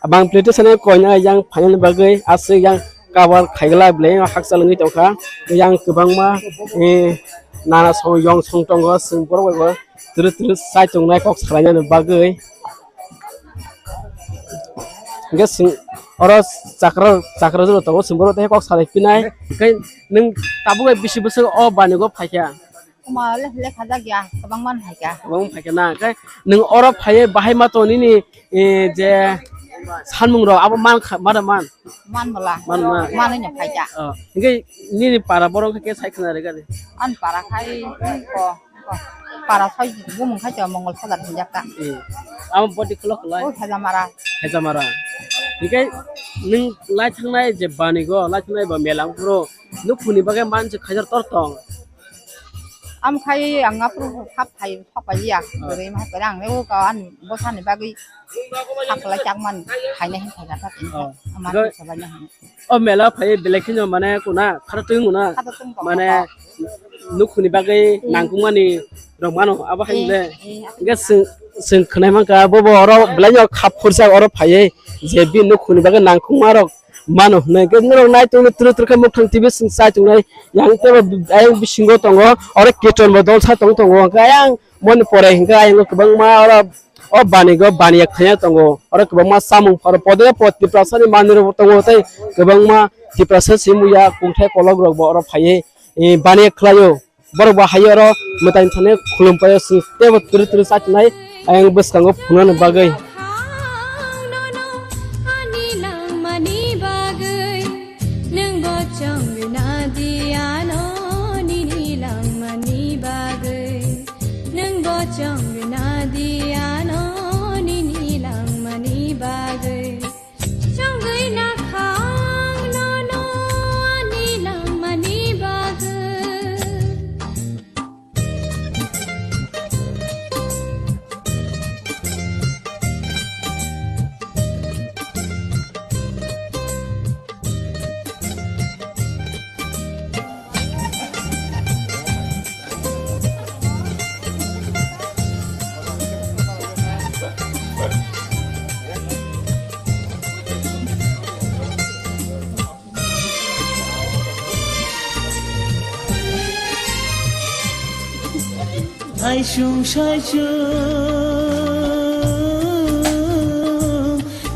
abang plate sana koina yang final bagai ase yang kabar khaigla blei haksalangi tokha yang kubangma nana so yong songtongo singpor wego tru sai tongnai kok khlanya bagai ge sing oro chakra jero tongo singpor te kok khlai pinai kai ning tabugai bisi bosok o banigo phaikya kuma le khada gya kabang man phaikya kabang phaikya na kai ning oro phai bahai ma to ni je 산뭉 로 아버 만 몰라 만은 파이자 이게 니니 para 버럭 게 사이클 나래가리 안 para khai ko para sai gum khai cho mongol sadar jakka am body clock lai hezamara 이게 ning lai thangnai je bani go lai thangnai ba melang pro nukhuni bagai man je khajar tortong am khai anga pro khap khai thapaya re ma kadang le ko an bo san ni bagi hak la chak man khai nei khai ga ta amar sabanya o mela phai belekin mane kuna kharatung na mane nukhuni bagai nangkungani romano aba haile ge sing khnai ma ka bo oro blanyo khap khursa oro phai je bi nukhuni bagai nangkungmarok mano ne ge ngro nai tu tru ka mukhang tv sing sai tu nai yang te ayang bisingo tongo ore keton bodol sa tongo ga yang mon pore ga yang kubang ma ora o bani go bani ya khaya tongo ore kubang ma samung par pode poti prasani manir tongo tai kubang ma ti prasa simuya kungthai kolog rok bo oro phai bani khlayo bor ba hayo ro mutain thane khulum payo sing te tru sa tu nai ayang buskango phunan bagai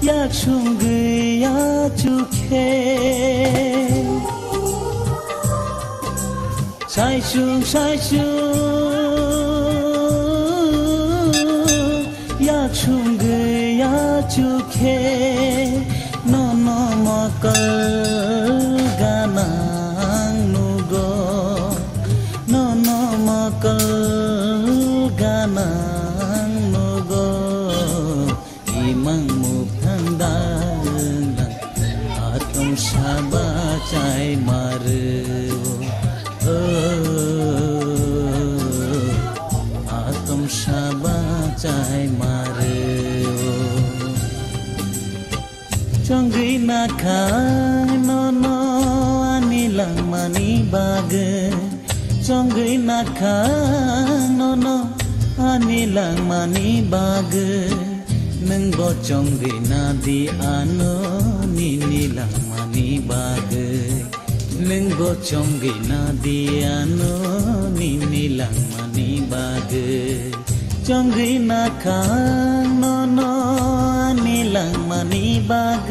yak shung gya chukhe sai shung yak shung gya chukhe no makal ganang nugo no makal ganang nugo imang mukhandang atom saba chai maru atom saba chai maru chongri na khang no anilang mani bag chongri na khang no anilang mani bag nang bo chongri na di ano nilang mani bag nang bo chongri na di ano nilang mani bag chongri na khang no anilang mani bag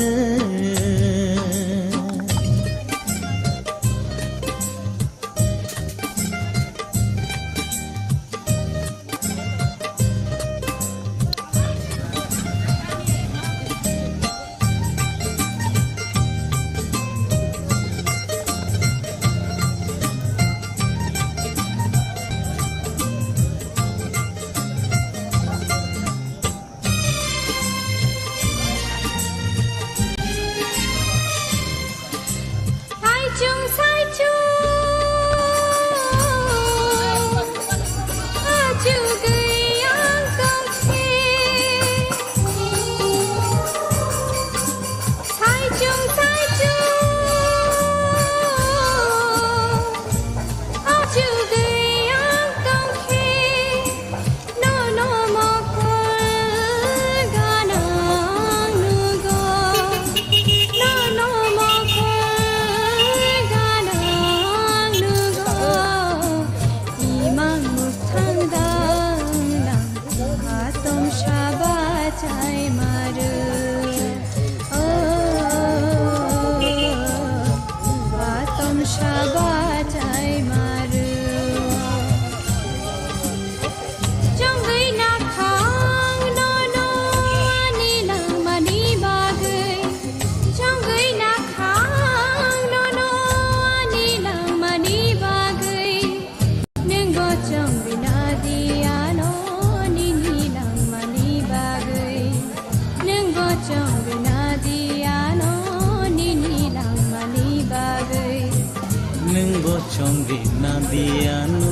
संगे ना दियानो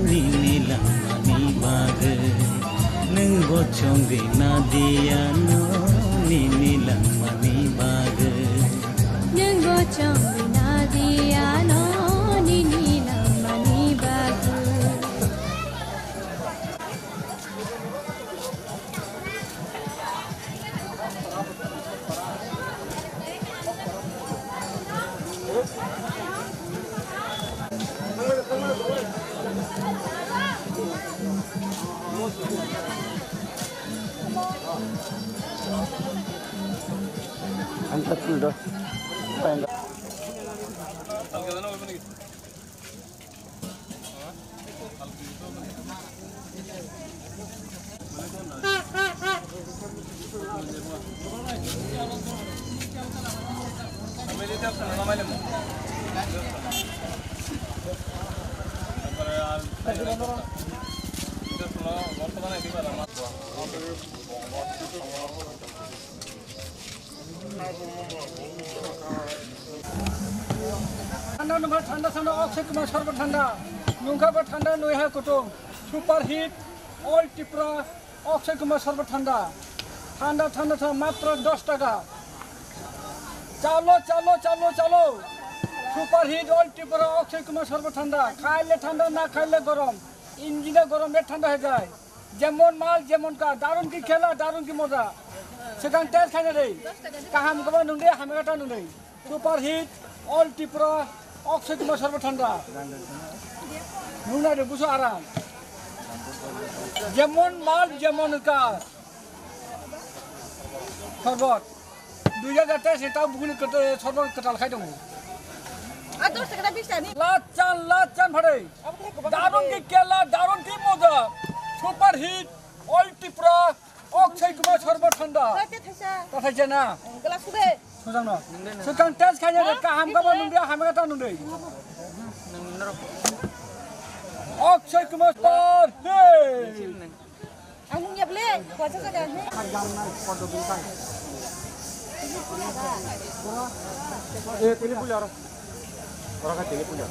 निनिलां मानि बागै नोंगो संगे ना दियानो निनिलां मानि बागै नोंगो संगे ना दियानो निनिलां मानि बागै Angkat dulu dah. ঠান্ডা নম্বর ঠান্ডা ঠান্ডা অক্ষয় কুমার সর্ব ঠান্ডা নুঙ্খাবো ঠান্ডা নৈহা কুটুম super hit all Tripura Akshay Kumar সর্ব ঠান্ডা ঠান্ডা ঠান্ডা ঠান্ডা মাত্র 10 টাকা চালো চালো চালো চালো super hit all Tripura Akshay Kumar সর্ব ঠান্ডা খাইলে ঠান্ডা না খাইলে গরম ইঞ্জিনে গরমে ঠান্ডা হয়ে যায় যেমন মাল যেমন কাজ দারুণ কি খেলা দারুণ কি মজা সেখান টেস্ট খাই না রে কাহাম গবা নুন্দে হামেগাটা নুন্দে super hit all Tripura Akshay Kumar সর্ব ঠান্ডা নুনারে বুঝো আরাম যেমন মাল যেমন কাজ শরবত 2000 টাকা সেটাও বুকুনি কেটে শরবত কাটাল খাই দङ আর 10 টাকা 20 টাকা নি লাচান ভাড়ে দারুণ কি খেলা দারুণ কি মজা super hit all Tripura Akshay Kumar সর্ব ঠান্ডা কথাইছে না গলা সুদে সুজাং ন সুকাং টেস্ট খাই না কাহাম গবা নুন্দে হামেগাটা নুন্দে অক্ষয় কুমার পর হে ang ngyap le kuasa sa kan Ini punya orang. Orang kan ini punya.